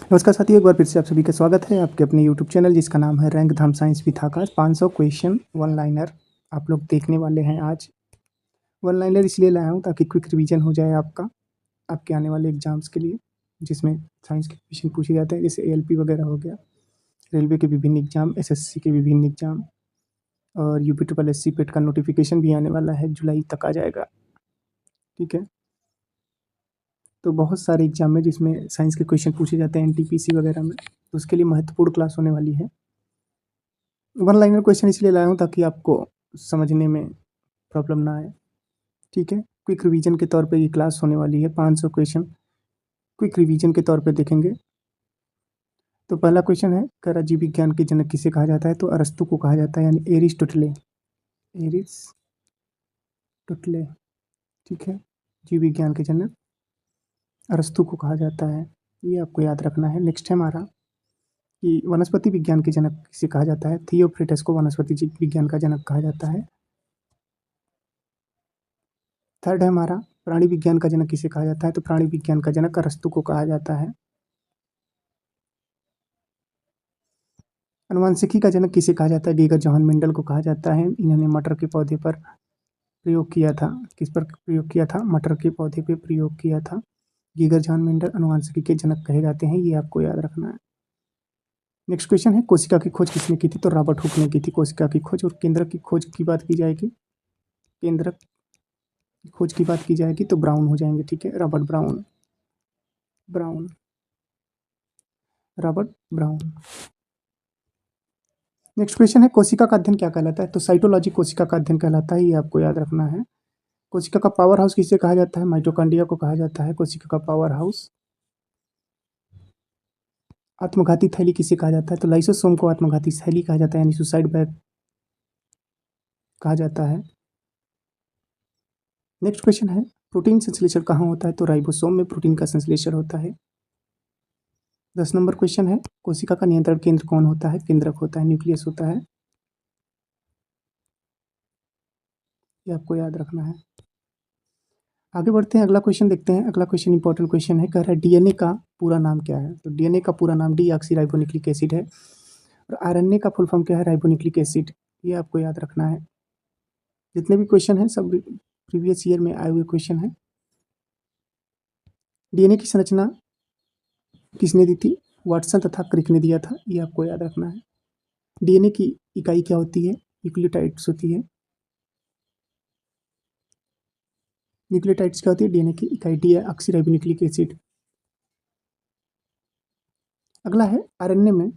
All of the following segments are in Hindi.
नमस्कार साथियों, एक बार फिर से आप सभी का स्वागत है आपके अपने यूट्यूब चैनल जिसका नाम है rank Dham science with Akash. 500 question one liner आप लोग देखने वाले हैं आज। वन लाइनर इसलिए लाया हूँ ताकि क्विक रिवीजन हो जाए आपका, आपके आने वाले एग्जाम्स के लिए, जिसमें साइंस के क्वेश्चन पूछे जाते हैं, जैसे एएलपी वगैरह हो गया, रेलवे के विभिन्न एग्जाम, एसएससी के विभिन्न एग्जाम, और यूपी ट्रिपल एस सी पेट का नोटिफिकेशन भी आने वाला है, जुलाई तक आ जाएगा। ठीक है, तो बहुत सारे एग्जाम में जिसमें साइंस के क्वेश्चन पूछे जाते हैं एनटीपीसी वगैरह में, तो उसके लिए महत्वपूर्ण क्लास होने वाली है। वन लाइनर क्वेश्चन इसलिए लाया हूँ ताकि आपको समझने में प्रॉब्लम ना आए। ठीक है, क्विक रिवीजन के तौर पे ये क्लास होने वाली है। 500 क्वेश्चन क्विक रिवीजन के तौर पे देखेंगे। तो पहला क्वेश्चन है, कह जीव विज्ञान के जनक किसे कहा जाता है? तो अरस्तु को कहा जाता है, यानी एरिस्टोटले। एरिस्टोटले, ठीक है, जीव विज्ञान के जनक अरस्तु को कहा जाता है, ये आपको याद रखना है। नेक्स्ट है हमारा कि वनस्पति विज्ञान के जनक किसे कहा जाता है? थियोफ्रिटस को वनस्पति विज्ञान का जनक कहा जाता है। थर्ड है हमारा, प्राणी विज्ञान का जनक किसे कहा जाता है? तो प्राणी विज्ञान का जनक अरस्तु को कहा जाता है। अनुवांशिकी का जनक किसे कहा जाता है? गेगर जोहान मेंडल को कहा जाता है। इन्होंने मटर के पौधे पर प्रयोग किया था। किस पर प्रयोग किया था? मटर के पौधे पर प्रयोग किया था। गेगर जोहान मेंडल अनुवांशिकी के जनक कहे जाते हैं, ये आपको याद रखना है। नेक्स्ट क्वेश्चन है, कोशिका की खोज किसने की थी? तो रॉबर्ट हुक ने की थी कोशिका की खोज। और केंद्रक की खोज की बात की जाएगी, केंद्रक की खोज की बात की जाएगी तो ब्राउन हो जाएंगे। ठीक है, Robert brown, Robert brown. Next question है, कोशिका का अध्ययन क्या कहलाता है? तो साइटोलॉजी कोशिका का अध्ययन कहलाता है, ये आपको याद रखना है। कोशिका का पावर हाउस किसे कहा जाता है? माइटोकॉन्ड्रिया को कहा जाता है कोशिका का पावर हाउस। आत्मघाती थैली किसे कहा जाता है? तो लाइसोसोम को आत्मघाती थैली कहा जाता है, यानी सुसाइड बैग कहा जाता है। नेक्स्ट क्वेश्चन है, प्रोटीन संश्लेषण कहाँ होता है? तो राइबोसोम में प्रोटीन का संश्लेषण होता है। 10 नंबर क्वेश्चन है, कोशिका का नियंत्रण केंद्र कौन होता है? केंद्रक होता है, न्यूक्लियस होता है, ये आपको याद रखना है। आगे बढ़ते हैं, अगला क्वेश्चन देखते हैं। अगला क्वेश्चन इंपॉर्टेंट क्वेश्चन है, कह रहा है डीएनए का पूरा नाम क्या है? तो डीएनए का पूरा नाम डीऑक्सीराइबोन्यूक्लिक एसिड है। और आरएनए का फुल फॉर्म क्या है? राइबोन्यूक्लिक एसिड, ये आपको याद रखना है। जितने भी क्वेश्चन हैं सब प्रीवियस ईयर में आए हुए क्वेश्चन हैं। डीएनए की संरचना किसने दी थी? वाटसन तथा क्रिक ने दिया था, ये आपको याद रखना है। डीएनए की इकाई क्या होती है? न्यूक्लियोटाइड्स होती है। न्यूक्लियोटाइड्स क्या होती है? डीएनए की इकाई डीऑक्सीराइबोन्यूक्लिक एसिड। अगला है, आरएनए में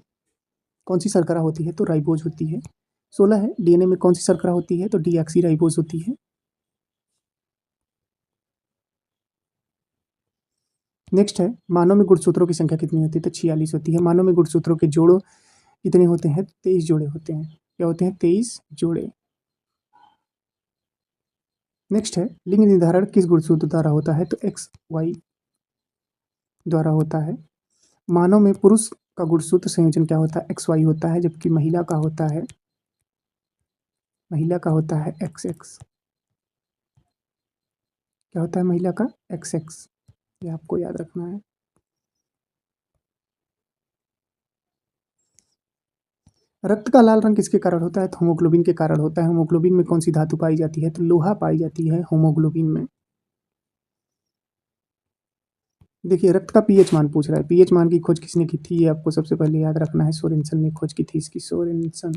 कौन सी शर्करा होती है? तो राइबोज होती है। 16 है, डीएनए में कौन सी शर्करा होती है? तो डीऑक्सीराइबोज होती है। नेक्स्ट है, मानव में गुणसूत्रों की संख्या कितनी होती है? तो 46 होती है। मानव में गुणसूत्रों के जोड़ों कितने होते हैं? 23 जोड़े होते हैं। क्या होते हैं? 23 जोड़े। नेक्स्ट है, लिंग निर्धारण किस गुणसूत्र द्वारा होता है? तो एक्स वाई द्वारा होता है। मानव में पुरुष का गुणसूत्र संयोजन क्या होता है? एक्स वाई होता है, जबकि महिला का होता है एक्स एक्स। क्या होता है महिला का? एक्स एक्स, ये आपको याद रखना है। रक्त का लाल रंग किसके कारण होता है? तो होमोग्लोबिन के कारण होता है। होमोग्लोबिन में कौन सी धातु पाई जाती है? तो लोहा पाई जाती है होमोग्लोबिन में। देखिए, रक्त का पीएच मान पूछ रहा है। पीएच मान की खोज किसने की थी? ये आपको सबसे पहले याद रखना है। सोरेनसन ने खोज की थी इसकी। सोरेनसन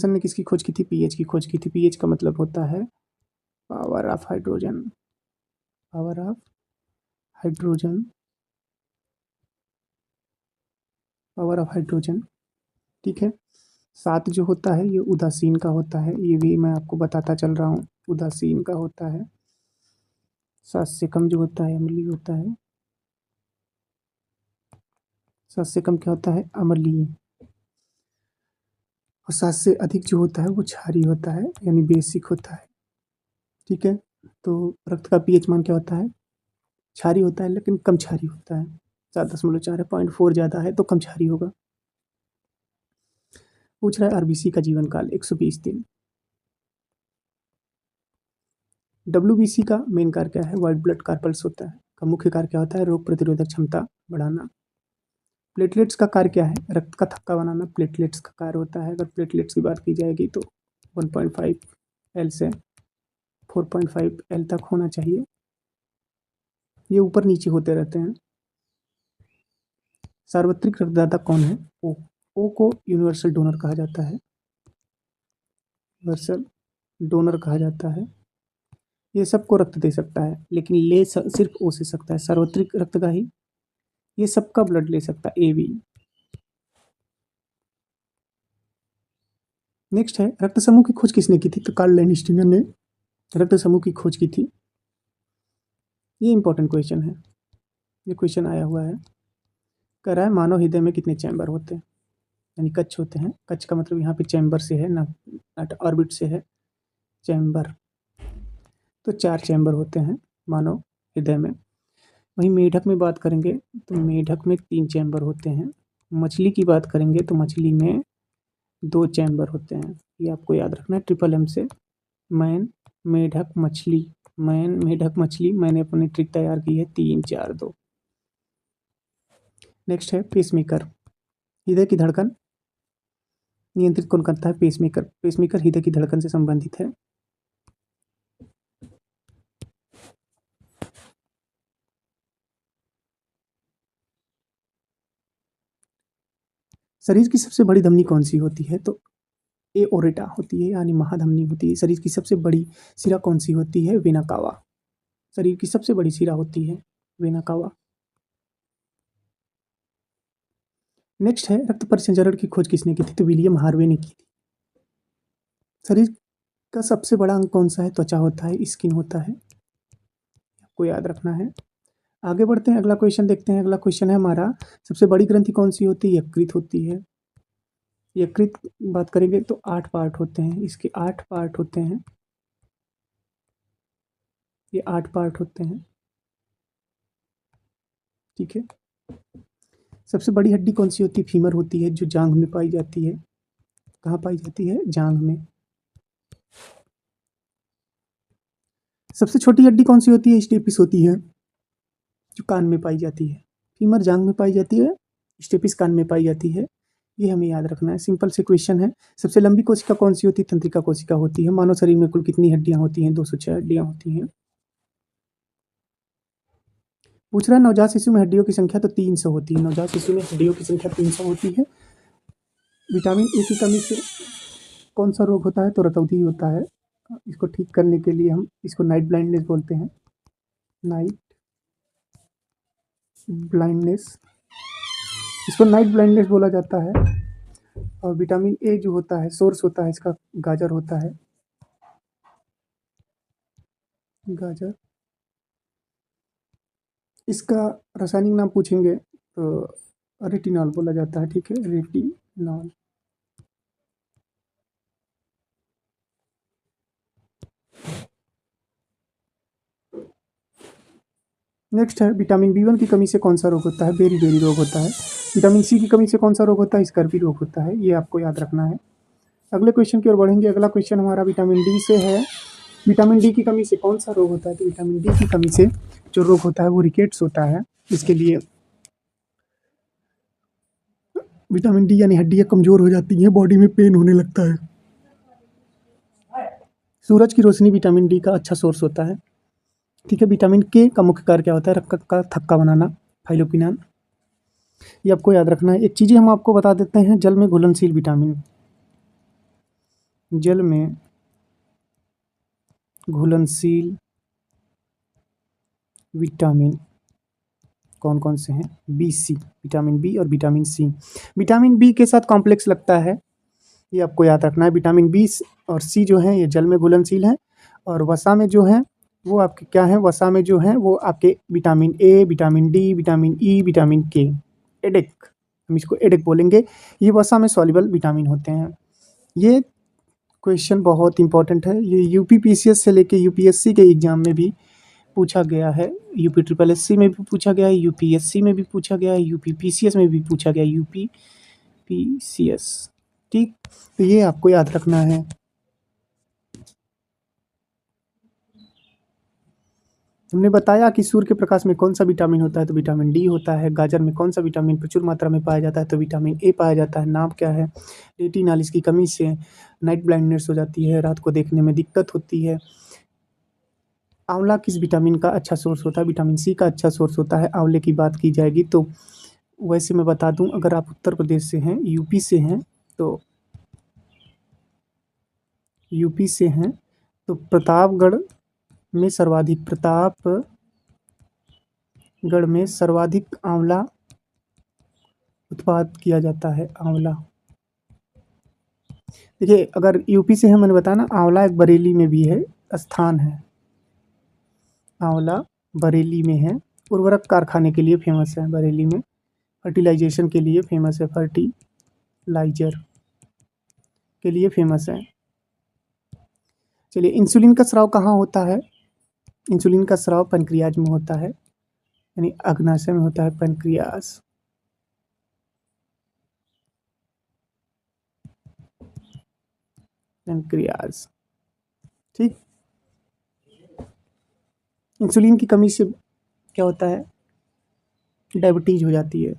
ने किसकी खोज की थी? पीएच की खोज की थी। पीएच का मतलब होता है power of hydrogen, power of hydrogen, power of hydrogen. ठीक है, 7 जो होता है ये उदासीन का होता है, ये भी मैं आपको बताता चल रहा हूँ, उदासीन का होता है। 7 से कम जो होता है अम्लीय होता है। 7 से कम क्या होता है? अम्लीय। और 7 से अधिक जो होता है वो क्षारीय होता है, यानी बेसिक होता है। ठीक है, तो रक्त का पीएच मान क्या होता है? क्षारीय होता है, लेकिन कम क्षारीय होता है। 7.4 है, 0.4 ज़्यादा है तो कम क्षारीय होगा। पूछ रहा है आरबीसी का जीवन काल 120 दिन। डब्ल्यूबीसी का मेन कार्य क्या है? व्हाइट ब्लड कार्पल्स होता है। का मुख्य कार्य क्या होता है? रोग प्रतिरोधक क्षमता बढ़ाना। प्लेटलेट्स का कार्य क्या है? रक्त का थक्का बनाना प्लेटलेट्स का कार्य होता है। अगर प्लेटलेट्स की बात की जाएगी तो 1.5 एल से 4.5 एल तक होना चाहिए। ये ऊपर नीचे होते रहते हैं। सार्वत्रिक रक्तदाता कौन है? ओ को यूनिवर्सल डोनर कहा जाता है। यूनिवर्सल डोनर कहा जाता है। ये सबको रक्त दे सकता है, लेकिन सिर्फ ओ से सकता है। सार्वत्रिक रक्तगाही ये सबका ब्लड ले सकता है, ए बी। नेक्स्ट है, रक्त समूह की खोज किसने की थी? तो कार्ल लैंडस्टीनर ने रक्त समूह की खोज की थी। ये इंपॉर्टेंट क्वेश्चन है, ये क्वेश्चन आया हुआ है। कह रहा है मानव हृदय में कितने चैम्बर होते हैं, यानी कक्ष होते हैं। कक्ष का मतलब यहाँ पे चैम्बर से है ना, ऑर्बिट से है चैम्बर। तो 4 चैम्बर होते हैं मानव हृदय में। वहीं मेढक में बात करेंगे तो मेढक में 3 चैम्बर होते हैं। मछली की बात करेंगे तो मछली में 2 चैम्बर होते हैं। ये आपको याद रखना है ट्रिपल एम से। मैन, मेढक, मछली। मैन, मेढक, मछली। मैंने अपनी ट्रिक तैयार की है 3 4 2। नेक्स्ट है पेसमेकर। हृदय की धड़कन नियंत्रित कौन करता है? पेसमेकर। पेसमेकर हृदय की धड़कन से संबंधित है। शरीर की सबसे बड़ी धमनी कौन सी होती है? तो एओर्टा होती है, यानी महाधमनी होती है। शरीर की सबसे बड़ी शिरा कौन सी होती है? Vena cava. शरीर की सबसे बड़ी शिरा होती है वेना कावा। नेक्स्ट है, रक्त परिसंचरण की खोज किसने की थी? तो विलियम हार्वे ने की थी। शरीर का सबसे बड़ा अंग कौन सा है? त्वचा होता है, स्किन होता है, आपको याद रखना है। आगे बढ़ते हैं, अगला क्वेश्चन देखते हैं। अगला क्वेश्चन है हमारा, सबसे बड़ी ग्रंथि कौन सी होती है? यकृत होती है। यकृत बात करेंगे तो 8 पार्ट होते हैं, इसके 8 पार्ट होते हैं। ये 8 पार्ट होते हैं, ठीक है। सबसे बड़ी हड्डी कौन सी होती है? फीमर होती है, जो जांघ में पाई जाती है। कहाँ पाई जाती है? जांघ में। सबसे छोटी हड्डी कौन सी होती है? स्टेपिस होती है, जो कान में पाई जाती है। फीमर जांघ में पाई जाती है, स्टेपिस कान में पाई जाती है। ये हमें याद रखना है, सिंपल से क्वेश्चन है। सबसे लंबी कोशिका कौन सी होती है? तंत्रिका कोशिका होती है। मानव शरीर में कुल कितनी हड्डियां होती हैं? 206 हड्डियां होती हैं। पूछ रहा है नवजात शिशु में हड्डियों की संख्या, तो 300 होती है। नवजात शिशु में हड्डियों की संख्या 300 होती है। विटामिन ए की कमी से कौन सा रोग होता है? तो रतौंधी होता है। इसको ठीक करने के लिए हम इसको नाइट ब्लाइंडनेस बोलते हैं। नाइट ब्लाइंडनेस, इसको नाइट ब्लाइंडनेस बोला जाता है। और विटामिन ए जो होता है, सोर्स होता है इसका गाजर होता है। गाजर, इसका रासायनिक नाम पूछेंगे तो रेटिनॉल बोला जाता है, ठीक है, रेटिनॉल। नेक्स्ट है, विटामिन बी1 की कमी से कौन सा रोग होता है? बेरी बेरी रोग होता है। विटामिन सी की कमी से कौन सा रोग होता है? स्कर्वी रोग होता है। ये आपको याद रखना है। अगले क्वेश्चन की ओर बढ़ेंगे। अगला क्वेश्चन हमारा विटामिन डी से है। विटामिन डी की कमी से कौन सा रोग होता है? तो विटामिन डी की कमी से जो रोग होता है वो रिकेट्स होता है। इसके लिए विटामिन डी यानी हड्डियाँ कमज़ोर हो जाती हैं, बॉडी में पेन होने लगता है। सूरज की रोशनी विटामिन डी का अच्छा सोर्स होता है, ठीक है। विटामिन के का मुख्य कार्य क्या होता है? रक्त का थक्का बनाना, फाइलोपिनान। ये आपको याद रखना है। एक चीज़ें हम आपको बता देते हैं, जल में घुलनशील विटामिन, जल में घुलनशील विटामिन कौन कौन से हैं? बी सी, विटामिन बी और विटामिन सी। विटामिन बी के साथ कॉम्प्लेक्स लगता है, ये आपको याद रखना है। विटामिन बी और सी जो है ये जल में घुलनशील हैं। और वसा में जो है वो आपके क्या है? वसा में जो है वो आपके vitamin A, vitamin D, vitamin E, vitamin के, एडेक, हम इसको एडेक बोलेंगे। ये वसा में सॉल्युबल विटामिन होते हैं। ये क्वेश्चन बहुत इंपॉर्टेंट है। ये यूपीपीसीएस से लेके यूपीएससी के एग्जाम में भी पूछा गया है। यूपी ट्रिपल एससी में भी पूछा गया है, यूपीएससी में भी पूछा गया है, यूपीपीसीएस में भी पूछा गया है, यूपीपीसीएस, ठीक। तो ये आपको याद रखना है। हमने बताया कि सूर्य के प्रकाश में कौन सा विटामिन होता है, तो विटामिन डी होता है। गाजर में कौन सा विटामिन प्रचुर मात्रा में पाया जाता है, तो विटामिन ए पाया जाता है। नाम क्या है? रेटिनॉल। इसकी कमी से नाइट ब्लाइंडनेस हो जाती है, रात को देखने में दिक्कत होती है। आंवला किस विटामिन का अच्छा सोर्स होता है? विटामिन सी का अच्छा सोर्स होता है। आंवले की बात की जाएगी तो वैसे मैं बता दूं, अगर आप उत्तर प्रदेश से हैं, यूपी से हैं, तो यूपी से हैं तो प्रतापगढ़ में सर्वाधिक आंवला उत्पाद किया जाता है। आंवला, देखिए अगर यूपी से है, मैंने बताया ना, आंवला एक बरेली में भी है, स्थान है। आंवला बरेली में है। उर्वरक कारखाने के लिए फेमस है बरेली में। फर्टिलाइजेशन के लिए फेमस है, फर्टिलाइजर के लिए फेमस है। चलिए, इंसुलिन का स्राव कहाँ होता है? इंसुलिन का स्राव पैनक्रियाज में होता है, यानी अग्नाशय में होता है। पैनक्रियाज, पैनक्रियाज, ठीक। इंसुलिन की कमी से क्या होता है? डायबिटीज हो जाती है।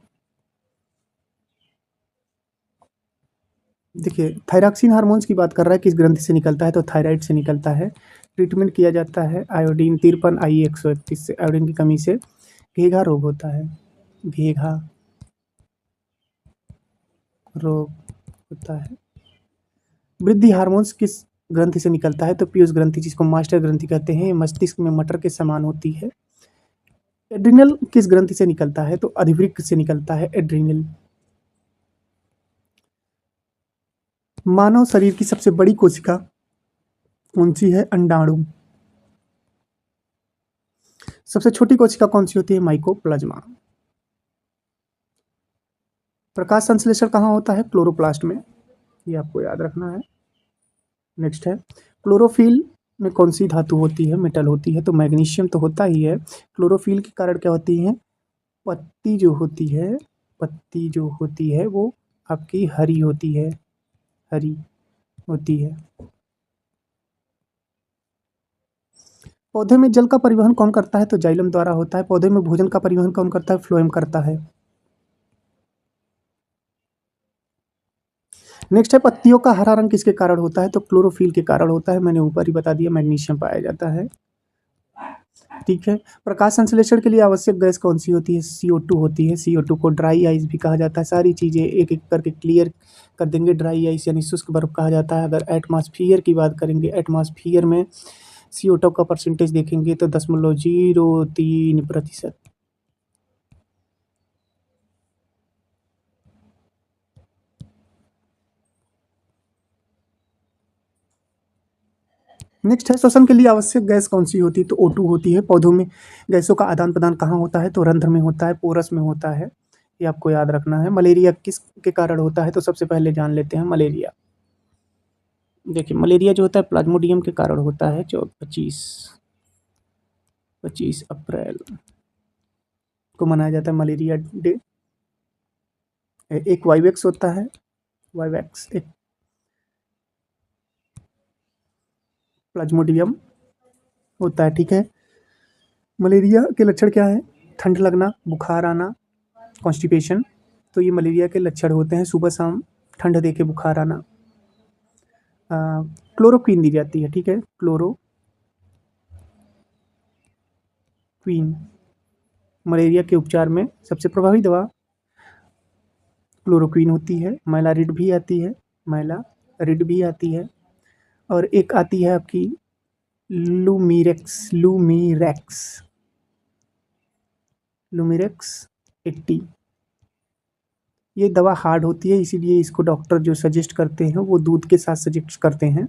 देखिए, थायरॉक्सिन हार्मोन्स की बात कर रहा है, किस ग्रंथि से निकलता है? तो थायराइड से निकलता है। ट्रीटमेंट किया जाता है आयोडीन 53 IE 131 से। आयोडीन की कमी से घेघा रोग होता है। घेघा रोग होता है। वृद्धि हार्मोन्स किस ग्रंथि से निकलता है? तो पीयूष ग्रंथि, जिसको मास्टर ग्रंथि कहते हैं। मस्तिष्क में मटर के समान होती है। एड्रिनल किस ग्रंथि से निकलता है? तो अधिवृक्क से निकलता है एड्रिनल। मानव शरीर की सबसे बड़ी कोशिका कौन सी है? अंडाणु। सबसे छोटी कोशिका कौन सी होती है? माइकोप्लाज्मा। प्रकाश संश्लेषण कहाँ होता है? क्लोरोप्लास्ट में, ये आपको याद रखना है। नेक्स्ट है, क्लोरोफिल में कौन सी धातु होती है? मेटल होती है। तो मैग्नीशियम तो होता ही है। क्लोरोफिल के कारण क्या होती है? पत्ती जो होती है वो आपकी हरी होती है, हरी होती है। पौधे में जल का परिवहन कौन करता है? तो जाइलम द्वारा होता है। पौधे में भोजन का परिवहन कौन करता है? फ्लोएम करता है। नेक्स्ट है, पत्तियों का हरा रंग किसके कारण होता है? तो क्लोरोफिल के कारण होता है। मैंने ऊपर ही बता दिया, मैग्नीशियम पाया जाता है, ठीक है। प्रकाश संश्लेषण के लिए आवश्यक गैस कौन सी होती है? CO2 होती है। CO2 को ड्राई आइस भी कहा जाता है। सारी चीज़ें एक एक करके क्लियर कर देंगे। ड्राई आइस यानी शुष्क बर्फ कहा जाता है। अगर एटमॉस्फियर की बात करेंगे, एटमॉस्फियर में CO2 का परसेंटेज देखेंगे तो 0.03%। नेक्स्ट है, श्वसन के लिए आवश्यक गैस कौन सी होती है? तो O2 होती है। पौधों में गैसों का आदान प्रदान कहाँ होता है? तो रंध्र में होता है, पोरस में होता है। ये आपको याद रखना है। मलेरिया किस के कारण होता है? तो सबसे पहले जान लेते हैं मलेरिया। देखिए, मलेरिया जो होता है प्लाज्मोडियम के कारण होता है। 25 अप्रैल को मनाया जाता है मलेरिया डे। एक वाइवेक्स होता है, वाइवेक्स एक प्लाज्मोडियम होता है, ठीक है। मलेरिया के लक्षण क्या है? ठंड लगना, बुखार आना, कॉन्स्टिपेशन। तो ये मलेरिया के लक्षण होते हैं। सुबह शाम ठंड दे के बुखार आना। क्लोरोक्वीन दी जाती है, ठीक है। क्लोरोक्वीन मलेरिया के उपचार में सबसे प्रभावी दवा क्लोरोक्वीन होती है। मैलारिड भी आती है, मैलारिड भी आती है। और एक आती है आपकी लूमिरेक्स 80। ये दवा हार्ड होती है, इसीलिए इसको डॉक्टर जो सजेस्ट करते हैं वो दूध के साथ सजेस्ट करते हैं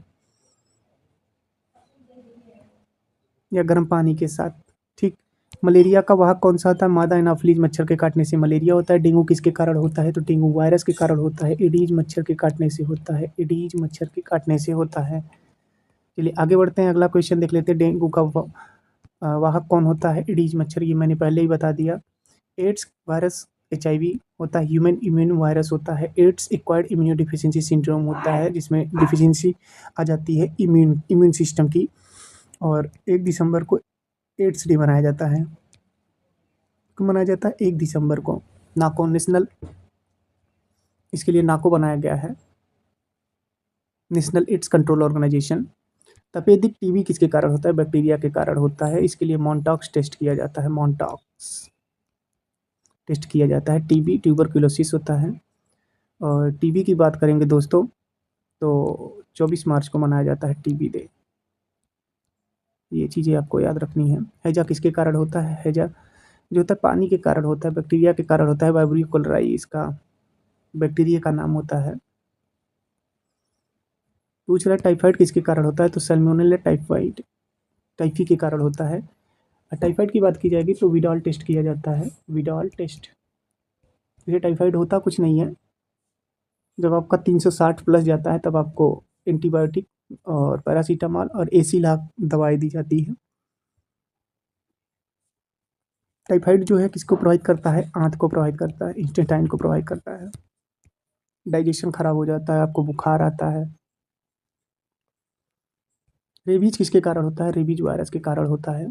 या गर्म पानी के साथ, ठीक। मलेरिया का वाहक कौन सा होता है? मादा एनाफिलीज मच्छर के काटने से मलेरिया होता है। डेंगू किसके कारण होता है? तो डेंगू वायरस के कारण होता है। एडीज मच्छर के काटने से होता है, एडीज मच्छर के काटने से होता है। चलिए आगे बढ़ते हैं, अगला क्वेश्चन देख लेते हैं। डेंगू का वाहक कौन होता है? एडीज मच्छर, ये मैंने पहले ही बता दिया। एड्स वायरस HIV होता है। ह्यूमन इम्यून वायरस होता है। Ads acquired immuno deficiency syndrome होता है, जिसमें डिफिशियंसी आ जाती है इम्यून सिस्टम की। और 1 दिसंबर को एड्स डे मनाया जाता है? कब मनाया जाता है? 1 दिसंबर को। नाको नेशनल, इसके लिए नाको बनाया गया है, नेशनल एड्स कंट्रोल ऑर्गेनाइजेशन। तपेदिक टीबी किसके कारण होता है? बैक्टीरिया के कारण होता है। इसके लिए मॉन्टॉक्स टेस्ट किया जाता है, मॉन्टॉक्स टेस्ट किया जाता है। टीबी ट्यूबरक्लोसिस होता है। और टीबी की बात करेंगे दोस्तों तो 24 मार्च को मनाया जाता है टीबी डे। ये चीज़ें आपको याद रखनी है। हैजा किसके कारण होता है? हैजा जो होता है पानी के कारण होता है, बैक्टीरिया के कारण होता है। वाइब्रियो कोलेराई इसका बैक्टीरिया का नाम होता है। पूछ रहा है टाइफाइड किसके कारण होता है? तो सैल्मोनेला टाइफाइड टाइफी के कारण होता है। टाइफाइड की बात की जाएगी तो विडाल टेस्ट किया जाता है, विडाल टेस्ट। ये टाइफाइड होता कुछ नहीं है, जब आपका 360 प्लस जाता है तब आपको एंटीबायोटिक और पैरासीटामॉल और एसिलाक दवाई दी जाती है। टाइफाइड जो है किसको प्रोवाइड करता है? आंत को प्रोवाइड करता है, इंटेस्टाइन को प्रोवाइड करता है। डाइजेशन खराब हो जाता है, आपको बुखार आता है। रेबीज किसके कारण होता है? रेबीज वायरस के कारण होता है,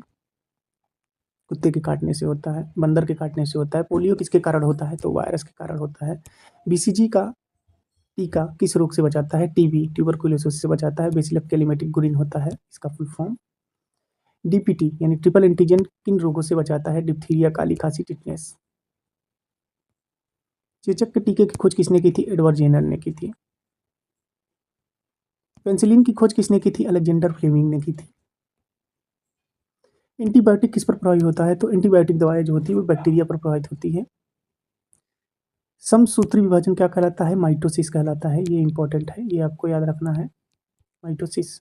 कुत्ते के काटने से होता है, बंदर के काटने से होता है। पोलियो किसके कारण होता है? तो वायरस के कारण होता है। बीसीजी का टीका किस रोग से बचाता है? टीबी ट्यूबरकुलोसिस से बचाता है। बेसिलस कैलिमेटिक गुरिन होता है इसका फुल फॉर्म। डीपीटी यानी ट्रिपल एंटीजन किन रोगों से बचाता है? डिप्थीरिया, काली खांसी, टिटनेस। चेचक के टीके की खोज किसने की थी? एडवर्ड जेनर ने की थी। पेंसिलिन की खोज किसने की थी? अलेक्जेंडर फ्लेमिंग ने की थी। एंटीबायोटिक किस पर प्रभावी होता है? तो एंटीबायोटिक दवाएं जो होती है वो बैक्टीरिया पर प्रभावित होती है। समसूत्री विभाजन क्या कहलाता है? माइटोसिस कहलाता है। ये इंपॉर्टेंट है, ये आपको याद रखना है, माइटोसिस।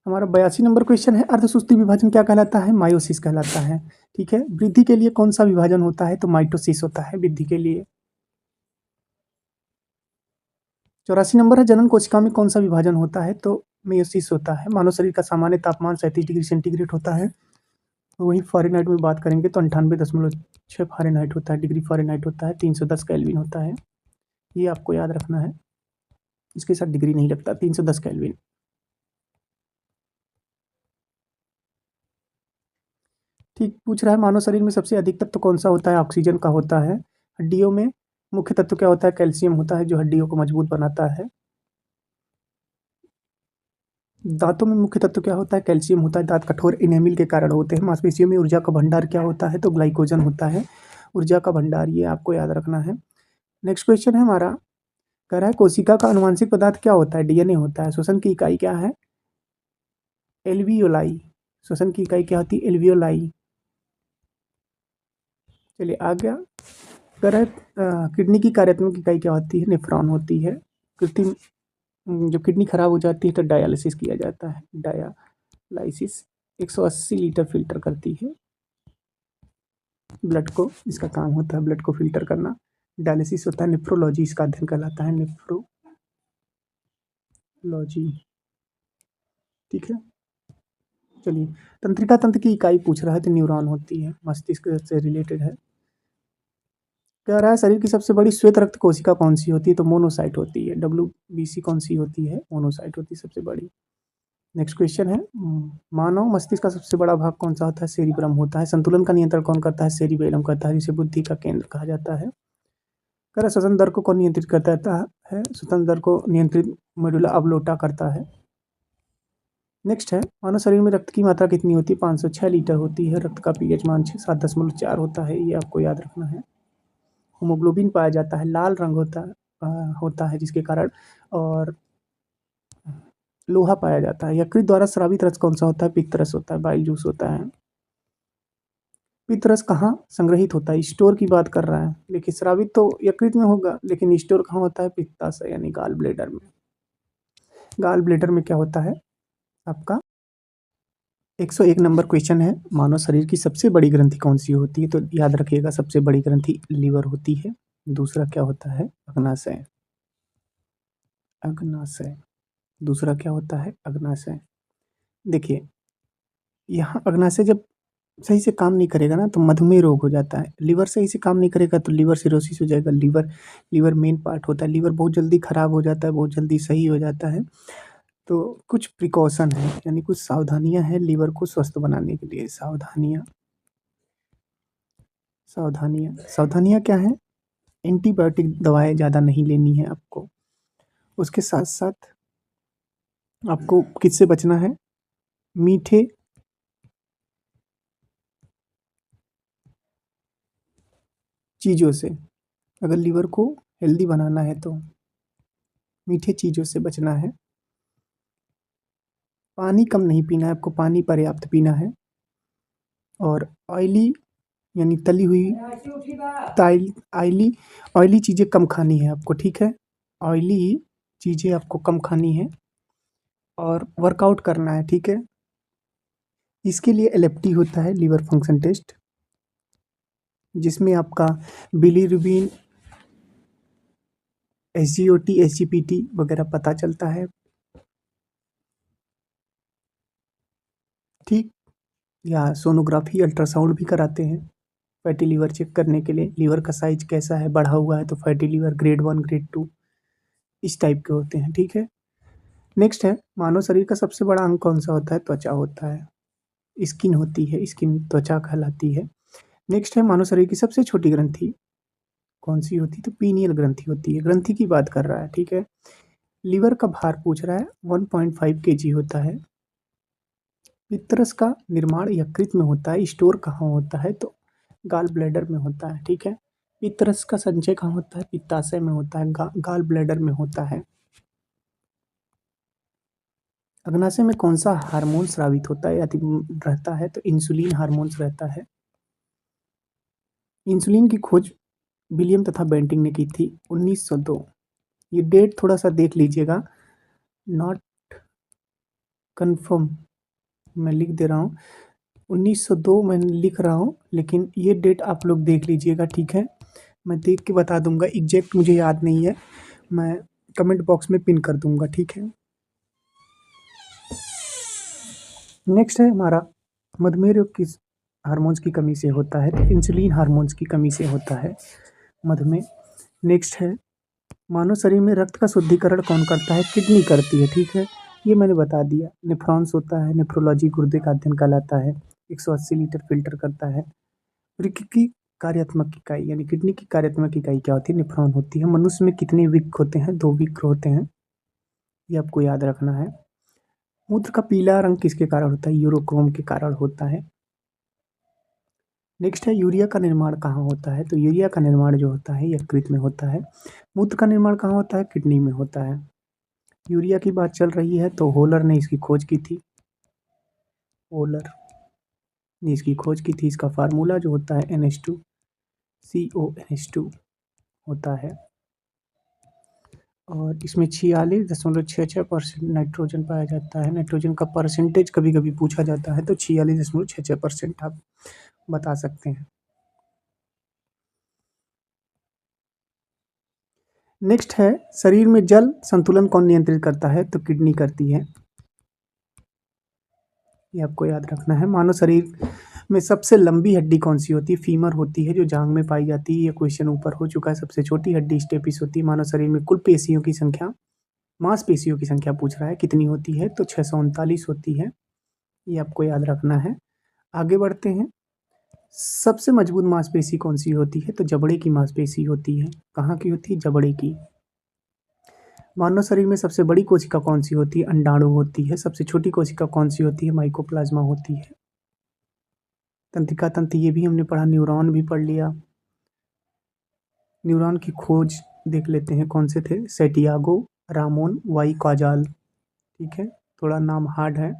हमारा 82 नंबर क्वेश्चन है, अर्धसूत्री विभाजन क्या कहलाता है? मायोसिस कहलाता है। ठीक है। वृद्धि के लिए कौन सा विभाजन होता है? तो माइटोसिस होता है वृद्धि के लिए। 84 नंबर है, जनन कोशिका में कौन सा विभाजन होता है? तो मेयोसिस होता है। मानव शरीर का सामान्य तापमान 37 डिग्री सेंटीग्रेड होता है। वहीं फ़ारेनहाइट में बात करेंगे तो 98.6 फ़ारेनहाइट होता है, डिग्री फ़ारेनहाइट होता है, 310 केल्विन होता है। ये आपको याद रखना है, इसके साथ डिग्री नहीं लगता, 310 केल्विन। ठीक। पूछ रहा है मानव शरीर में सबसे अधिक तत्व कौन सा होता है? ऑक्सीजन का होता है। हड्डियों में मुख्य तत्व क्या होता है? कैल्शियम होता है, जो हड्डियों को मजबूत बनाता है। दांतों में मुख्य तत्व क्या होता है? कैल्शियम होता है, दांत कठोर इनेमिल के कारण होते हैं। मांसपेशियों में ऊर्जा का भंडार क्या होता है? तो ग्लाइकोजन होता है, ऊर्जा का भंडार, ये आपको याद रखना है। नेक्स्ट क्वेश्चन है हमारा, कह रहा है कोशिका का आनुवंशिक पदार्थ क्या होता है? डीएनए होता है। श्वसन की इकाई क्या है? एल्वियोलाई। श्वसन की इकाई क्या होती है? एल्वियोलाई। चलिए आ गया। कह रहा है किडनी की कार्यात्मक इकाई क्या होती है? नेफ्रॉन होती है। कृत्रिम जो किडनी खराब हो जाती है तो डायलिसिस किया जाता है, डायलाइसिस। 180 लीटर फिल्टर करती है ब्लड को, इसका काम होता है ब्लड को फिल्टर करना। डायलिसिस होता है। नेफ्रोलॉजी इसका अध्ययन कहलाता है, नेफ्रोलॉजी। ठीक है। चलिए, तंत्रिका तंत्र की इकाई पूछ रहा है तो न्यूरॉन होती है, मस्तिष्क से रिलेटेड है। कह रहा है शरीर की सबसे बड़ी श्वेत रक्त कोशिका कौन सी होती है? तो मोनोसाइट होती है। WBC कौन सी होती है? मोनोसाइट होती है सबसे बड़ी। नेक्स्ट क्वेश्चन है, मानव मस्तिष्क का सबसे बड़ा भाग कौन सा होता है? सेरिब्रम होता है। संतुलन का नियंत्रण कौन करता है? सेरिबेलम करता है, जिसे बुद्धि का केंद्र कहा जाता है। कह रहा श्वसन दर को कौन नियंत्रित करता है? श्वसन दर को नियंत्रित मेडुला ऑब्लोटा करता है। नेक्स्ट है, मानव शरीर में रक्त की मात्रा कितनी होती है? 506 लीटर होती है। रक्त का पीएच मान 7.4 होता है, ये आपको याद रखना है। होमोग्लोबिन पाया जाता है, लाल रंग होता है जिसके कारण, और लोहा पाया जाता है। यकृत द्वारा स्रावित रस कौन सा होता है? पित्तरस होता है, बाइल जूस होता है। पित्तरस कहाँ संग्रहित होता है? स्टोर की बात कर रहा है, लेकिन स्रावित तो यकृत में होगा, लेकिन स्टोर कहाँ होता है? पित्ताशय यानी गाल ब्लेडर में। गाल ब्लेडर में क्या होता है आपका? 101 नंबर क्वेश्चन है, मानव शरीर की सबसे बड़ी ग्रंथि कौन सी होती है? तो याद रखिएगा, सबसे बड़ी ग्रंथि लीवर होती है। दूसरा क्या होता है? अग्नाशय। अग्नाशय। दूसरा क्या होता है? अग्नाशय। देखिए, यहाँ अग्नाशय जब सही से काम नहीं करेगा ना तो मधुमेह रोग हो जाता है। लिवर सही से काम नहीं करेगा तो लिवर सिरोसिस हो जाएगा। लिवर लिवर मेन पार्ट होता है। लिवर बहुत जल्दी खराब हो जाता है, बहुत जल्दी सही हो जाता है। तो कुछ प्रिकॉशन है, यानी कुछ सावधानियां हैं लीवर को स्वस्थ बनाने के लिए। सावधानियां सावधानियां सावधानियां क्या है? एंटीबायोटिक दवाएं ज़्यादा नहीं लेनी है आपको। उसके साथ साथ आपको किससे बचना है? मीठे चीज़ों से। अगर लीवर को हेल्दी बनाना है तो मीठे चीज़ों से बचना है। पानी कम नहीं पीना है आपको, पानी पर्याप्त पीना है। और ऑयली यानी तली हुई ताइल ऑयली ऑयली चीज़ें कम खानी है आपको, ठीक है? ऑयली चीज़ें आपको कम खानी है और वर्कआउट करना है, ठीक है? इसके लिए एलएफटी होता है, लीवर फंक्शन टेस्ट, जिसमें आपका बिलीरुबिन, एसजीओटी, एसजीपीटी वगैरह पता चलता है, ठीक? या सोनोग्राफी, अल्ट्रासाउंड भी कराते हैं फैटी लीवर चेक करने के लिए। लीवर का साइज कैसा है, बढ़ा हुआ है तो फैटी लीवर ग्रेड 1 ग्रेड 2 इस टाइप के होते हैं, ठीक है? नेक्स्ट है, मानव शरीर का सबसे बड़ा अंग कौन सा होता है? त्वचा होता है, स्किन होती है, स्किन त्वचा कहलाती है। नेक्स्ट है, मानव शरीर की सबसे छोटी ग्रंथि कौन सी होती है? तो पीनियल ग्रंथि होती है। ग्रंथि की बात कर रहा है, ठीक है? लीवर का भार पूछ रहा है, 1.5 केजी होता है। पित्तरस का निर्माण यकृत में होता है। स्टोर कहाँ होता है? तो गाल ब्लैडर में होता है, ठीक है? पित्तरस का संचय कहाँ होता है? पित्ताशय में होता है, गाल ब्लैडर में होता है। अग्नाशय में कौन सा हार्मोन स्रावित होता है या रहता है? तो इंसुलिन हार्मोन्स रहता है। इंसुलिन की खोज विलियम तथा बेंटिंग ने की थी 1902। ये डेट थोड़ा सा देख लीजिएगा, नॉट कंफर्म मैं लिख दे रहा हूँ, 1902 मैं लिख रहा हूँ, लेकिन ये डेट आप लोग देख लीजिएगा, ठीक है? मैं देख के बता दूंगा, एग्जैक्ट मुझे याद नहीं है, मैं कमेंट बॉक्स में पिन कर दूंगा, ठीक है? नेक्स्ट है हमारा, मधुमेह रोग किस हार्मोन्स की कमी से होता है? तो इंसुलिन हार्मोन्स की कमी से होता है मधुमेह। नेक्स्ट है, मानव शरीर में रक्त का शुद्धिकरण कौन करता है? किडनी करती है, ठीक है? ये मैंने बता दिया। नेफ्रॉन्स होता है, नेफ्रोलॉजी गुर्दे का अध्ययन कहलाता है, 180 लीटर फिल्टर करता है। वृक्क की कार्यात्मक इकाई यानी किडनी की कार्यात्मक इकाई क्या होती है? नेफ्रॉन होती है। मनुष्य में कितने वृक्क होते हैं? 2 वृक्क होते हैं, ये आपको याद रखना है। मूत्र का पीला रंग किसके कारण होता है? यूरोक्रोम के कारण होता है। नेक्स्ट है, यूरिया का निर्माण कहाँ होता है? तो यूरिया का निर्माण जो होता है यकृत में होता है। मूत्र का निर्माण कहाँ होता है? किडनी में होता है। यूरिया की बात चल रही है तो होलर ने इसकी खोज की थी। होलर ने इसकी खोज की थी। इसका फार्मूला जो होता है NH2CONH2 होता है। और इसमें 46.66% नाइट्रोजन पाया जाता है। नाइट्रोजन का परसेंटेज कभी कभी पूछा जाता है, तो 46.66% आप बता सकते हैं। नेक्स्ट है, शरीर में जल संतुलन कौन नियंत्रित करता है? तो किडनी करती है, ये आपको याद रखना है। मानव शरीर में सबसे लंबी हड्डी कौन सी होती है? फीमर होती है, जो जांग में पाई जाती है। ये क्वेश्चन ऊपर हो चुका है। सबसे छोटी हड्डी स्टेपिस होती है। मानव शरीर में कुल पेशियों की संख्या, मांसपेशियों की संख्या पूछ रहा है कितनी होती है? तो 639 होती है, ये आपको याद रखना है। आगे बढ़ते हैं, सबसे मजबूत मांसपेशी कौन सी होती है? तो जबड़े की मांसपेशी होती है। कहाँ की होती है? जबड़े की। मानव शरीर में सबसे बड़ी कोशिका कौन सी होती है? अंडाणु होती है। सबसे छोटी कोशिका कौन सी होती है? माइकोप्लाज्मा होती है। तंत्रिका तंत्र, ये भी हमने पढ़ा। न्यूरॉन भी पढ़ लिया। न्यूरॉन की खोज देख लेते हैं, कौन से थे? सैंटियागो, रामोन, वाई काजाल, ठीक है? थोड़ा नाम हार्ड है,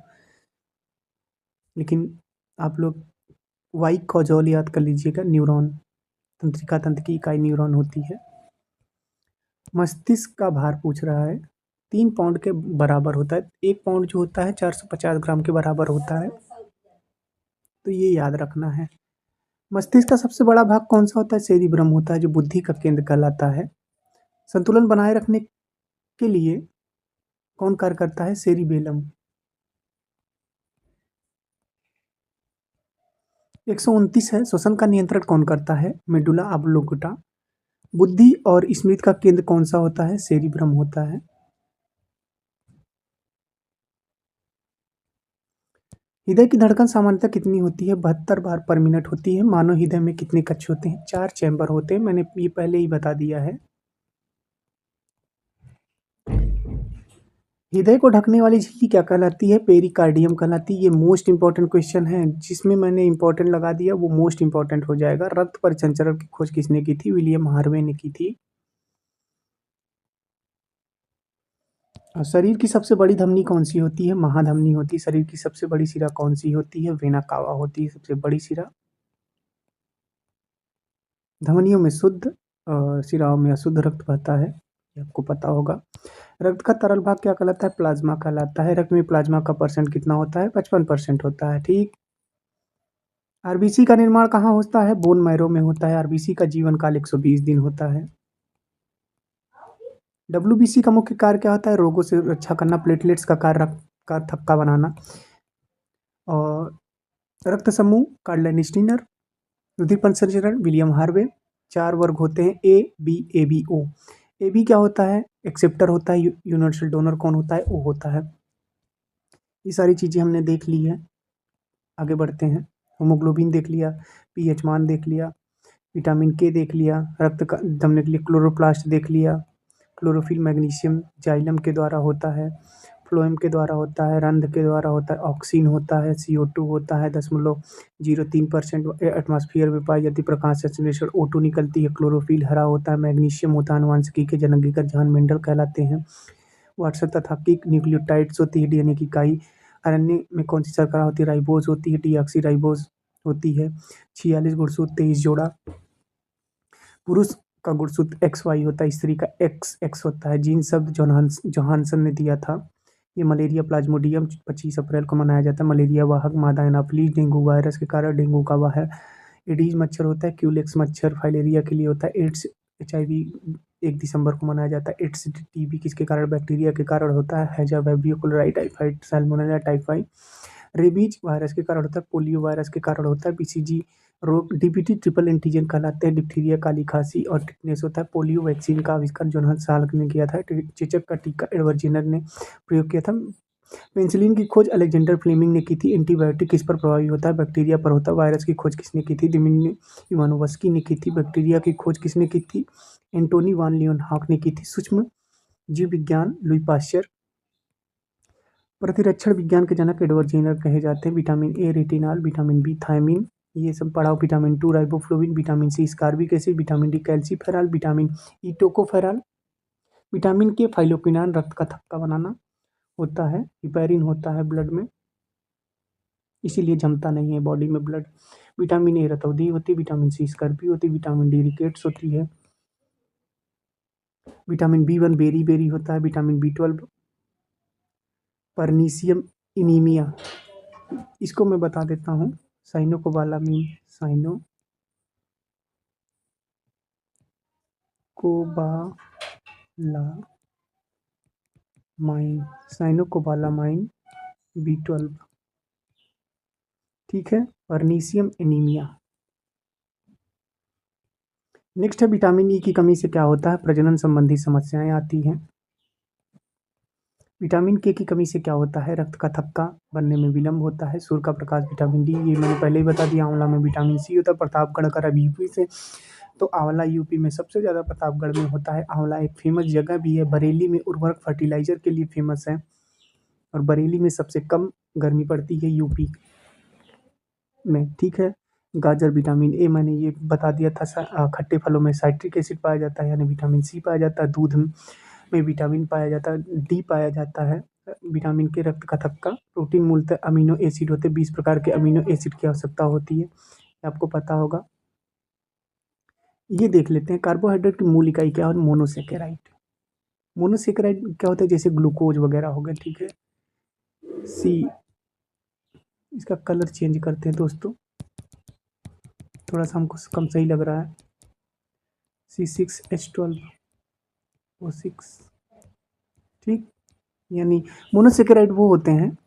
लेकिन आप लोग वाई कॉजॉल याद कर लीजिएगा। न्यूरॉन, तंत्रिका तंत्र की इकाई न्यूरॉन होती है। मस्तिष्क का भार पूछ रहा है, 3 पाउंड के बराबर होता है। 1 पाउंड जो होता है 450 ग्राम के बराबर होता है, तो ये याद रखना है। मस्तिष्क का सबसे बड़ा भाग कौन सा होता है? सेरिब्रम होता है, जो बुद्धि का केंद्र कहलाता है। संतुलन बनाए रखने के लिए कौन कार्य करता है? सेरिबेलम। 129 है, श्वसन का नियंत्रण कौन करता है? Medulla oblongata. बुद्धि और स्मृति का केंद्र कौन सा होता है? सेरिब्रम होता है। हृदय की धड़कन सामान्यतः कितनी होती है? 72 बार पर मिनट होती है। मानव हृदय में कितने कक्ष होते हैं? 4 चैम्बर होते हैं। मैंने ये पहले ही बता दिया है। हृदय को ढकने वाली झिल्ली क्या कहलाती है? पेरिकार्डियम कहलाती है। ये मोस्ट इंपॉर्टेंट क्वेश्चन है। जिसमें मैंने इंपॉर्टेंट लगा दिया वो मोस्ट इंपॉर्टेंट हो जाएगा। रक्त परिसंचरण की खोज किसने की थी? विलियम हार्वे ने की थी। और शरीर की सबसे बड़ी धमनी कौन सी होती है? महाधमनी होती है। शरीर की सबसे बड़ी शिरा कौन सी होती है? वेना कावा होती है सबसे बड़ी शिरा। धमनियों में शुद्ध और शिराओं में अशुद्ध रक्त बहता है, ये आपको पता होगा। रक्त का तरल भाग क्या कहलाता है? प्लाज्मा कहलाता है। रक्त में प्लाज्मा का परसेंट कितना होता है? 55% होता है। ठीक। आरबीसी का निर्माण कहाँ होता है? बोन मैरो में होता है। आरबीसी का जीवन काल 120 दिन होता है। डब्ल्यूबीसी का मुख्य कार्य क्या होता है? रोगों से रक्षा करना, प्लेटलेट्स का कार्य का थक्का बनाना। और रक्त समूह कार्डलाइन स्टीनर, रुधिर परिसंचरण विलियम हार्वे। 4 वर्ग होते हैं, A B A B O. A B क्या होता है? एक्सेप्टर होता है। यूनिवर्सल डोनर कौन होता है? ओ होता है। ये सारी चीज़ें हमने देख ली है। आगे बढ़ते हैं। होमोग्लोबिन देख लिया, पीएच मान देख लिया, विटामिन के देख लिया, रक्त का जमने के लिए क्लोरोप्लास्ट देख लिया, क्लोरोफिल मैग्नीशियम जाइलम के द्वारा होता है, फ्लोएम के द्वारा होता है, रंध्र के द्वारा होता है, ऑक्सीन होता है, CO2 होता है 0.03% एटमॉस्फेयर में पाई जाती प्रकाश संश्लेषण O2 निकलती है, क्लोरोफिल हरा होता है, मैग्नीशियम होता है, आनुवंशिकी के जनकीकृत जहान मेंडल कहलाते हैं। वाटसन तथा किक न्यूक्लियोटाइड्स होती है डीएनए की इकाई। आरएनए में कौन सी शर्करा होती है? राइबोज होती है, डीऑक्सीराइबोज होती है। 46 गुणसूत्र 23 जोड़ा। पुरुष का गुणसूत्र XY होता है, स्त्री का XX होता है। जीन शब्द जोहानसन ने दिया था। ये मलेरिया प्लाज्मोडियम 25 अप्रैल को मनाया जाता है। मलेरिया वाहक मादा एनाफिलीज डेंगू वायरस के कारण डेंगू का वाह है। एडीज मच्छर होता है, क्यूलेक्स मच्छर फाइलेरिया के लिए होता है। एड्स HIV 1 दिसंबर को मनाया जाता है। एड्स टीबी किसके कारण? बैक्टीरिया के कारण होता है। हैजा vibrio cholerae typhoid salmonella typhoid. Rabies virus के कारण होता है। पोलियो वायरस के कारण होता है। BCG रोग डीपीटी ट्रिपल एंटीजन कहलाते हैं। डिप्थीरिया काली खांसी और टिटनेस होता है। पोलियो वैक्सीन का आविष्कार जोनास साल्क ने किया था। चेचक का टीका एडवर्ड जेनर ने प्रयोग किया था। पेनिसिलिन की खोज अलेक्जेंडर फ्लेमिंग ने की थी। एंटीबायोटिक किस पर प्रभावी होता है? बैक्टीरिया पर होता है। वायरस की खोज किसने की थी? दिमित्री इवानोव्स्की ने की थी। बैक्टीरिया की खोज किसने की थी? एंटोनी वान लियोनहाक ने की थी। सूक्ष्म जीव विज्ञान लुई पाश्चर। प्रतिरक्षण विज्ञान के जनक एडवर्ड जेनर कहे जाते हैं। Vitamin A retinol, vitamin B thiamine, ये सब पढ़ाओ। Vitamin 2 riboflavin, vitamin C ascorbic acid, vitamin D calciferol, vitamin E tocopherol. Vitamin K phylloquinone रक्त का थक्का बनाना होता है। हिपैरिन होता है ब्लड में, इसीलिए जमता नहीं है बॉडी में ब्लड। विटामिन ए रतौंधी होती है, विटामिन सी स्कर्वी होती है, विटामिन डी रिकेट्स होती है। विटामिन B1 बेरी बेरी होता है। विटामिन B12 परनीसियम इनीमिया, इसको मैं बता देता हूँ। साइनोकोबालामीन, साइनोकोबालामाइन B12, ठीक है। परनीसियम एनीमिया। नेक्स्ट है विटामिन ई की कमी से क्या होता है? प्रजनन संबंधी समस्याएं आती हैं। विटामिन के की कमी से क्या होता है? रक्त का थक्का बनने में विलंब होता है। सूर्य का प्रकाश विटामिन डी, ये मैंने पहले ही बता दिया। आंवला में विटामिन सी होता है। प्रतापगढ़ का यूपी से, तो आंवला यूपी में सबसे ज़्यादा प्रतापगढ़ में होता है। आंवला एक फेमस जगह भी है। बरेली में उर्वरक फर्टिलाइजर के लिए फेमस है। और बरेली में सबसे कम गर्मी पड़ती है यूपी में, ठीक है। गाजर विटामिन ए, मैंने ये बता दिया था। खट्टे फलों में साइट्रिक एसिड पाया जाता है, यानी विटामिन सी पाया जाता है। दूध में विटामिन पाया जाता है, डी पाया जाता है। विटामिन के रक्त का थक्का। प्रोटीन मूलतः अमीनो एसिड होते हैं। 20 प्रकार के अमीनो एसिड की आवश्यकता होती है, आपको पता होगा। ये देख लेते हैं कार्बोहाइड्रेट की मूल इकाई क्या है? मोनोसेकेराइड। मोनोसेकेराइड क्या होता है? जैसे ग्लूकोज वगैरह हो गए, ठीक है। सी, इसका कलर चेंज करते हैं दोस्तों, थोड़ा सा हमको कम सही लग रहा है। C6H12O6, ठीक। यानी मोनोसेकेराइड वो होते हैं